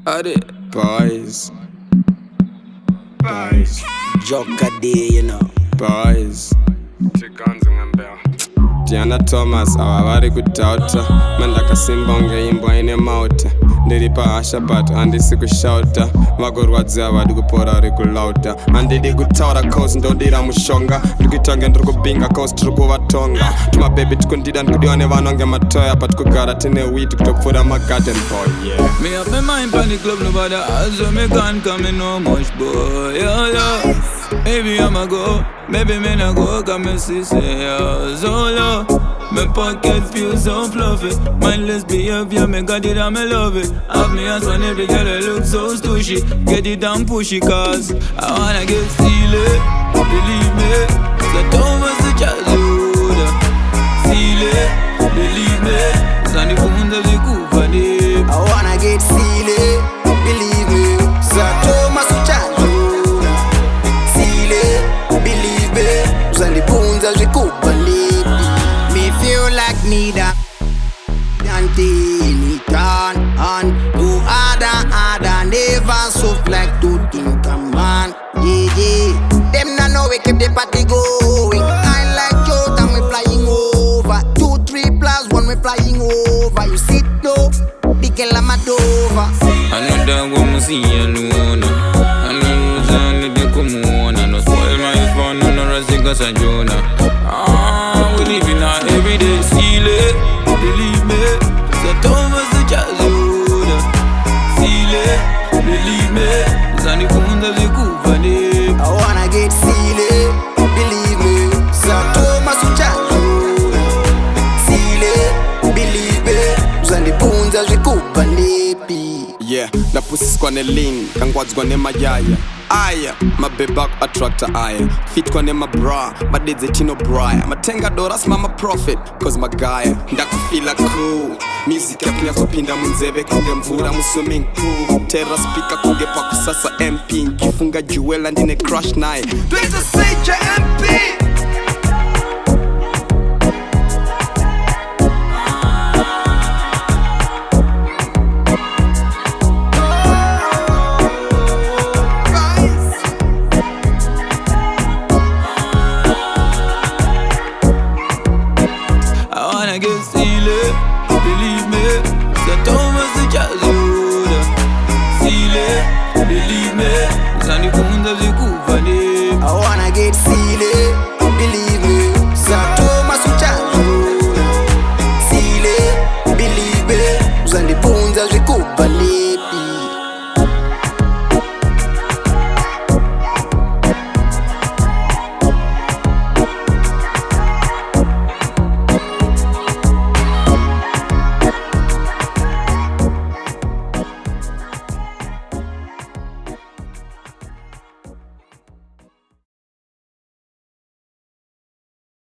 Adi boys, boys, Joker day, you know. boys. Diana Thomas awavari kudhauta mandakasimbonge imbwa ine mauta ndiri pahasha but handisi kushauta vagorwadziwa vadi kupora ri kulauta handidi kutaura cause ndodira mushonga ndikuitange ndiri kubinga cause tiri kuvatonga tumabhebi tikundida ndikudiwa nevanonge matoya patikugara tine witi kutopfuura magarden boy yeah. Me up my mind on the club, nobody has so me can't come in no much boy, yeah, yeah. Maybe I'ma go, maybe me not go, come and see say, yeah, so low. My pocket feels so fluffy, mindless behavior, me got it and me love it. Have me hands on every girl that look so stushy, get it down pushy cause I wanna get silly, believe me. So Thomas the Chazuda, silly, believe me. Sandy Funda the Kupani. I wanna get silly, believe me. Thomas Uchanjuna. Silly, believe me. Zandi Punza zvikubalipi. Me feel like Nida Dante turn on. Do harder, never soft like to think a man. Yeah, yeah. Them not know we keep the party going. I like Joe, and we flying over. 2, 3 plus 1, we flying over. You sit low, the girl I'm a dover. I know that woman see you alone. I know Rosanna de Comuna. No spoil my phone, no Rasica Sanjona. Ah, we living our everyday silly. Believe me, so Thomas the Chazuda. Silly, believe me, Sandy Funda the Kupani. I wanna get silly, believe me. Thomas Uchanjuna. Silly, believe me. Zandi Punza zvikubalipi. Yeah, na pussy skwane lean, kangwadzwa ne mayaya. Aya, mabebak attractor aya. Fit kwane mabra, badedze tino braya. Matenga doras mama profit, cause magaya. Ndakufila cool. Music yakunya kupinda munzeve kunge mvura mu swimming pool. Terra speaker kunge pakusasa MP. Nkifunga juwela ndine crush naye. Twita seja MP. I get silly, believe me. So Thomas the Chazuda. Silly, believe me. Sandy Funda the Kupani. I wanna get silly, believe me. Thomas Uchanjuna. Silly, believe me. Zandi Punza zvikubalipi.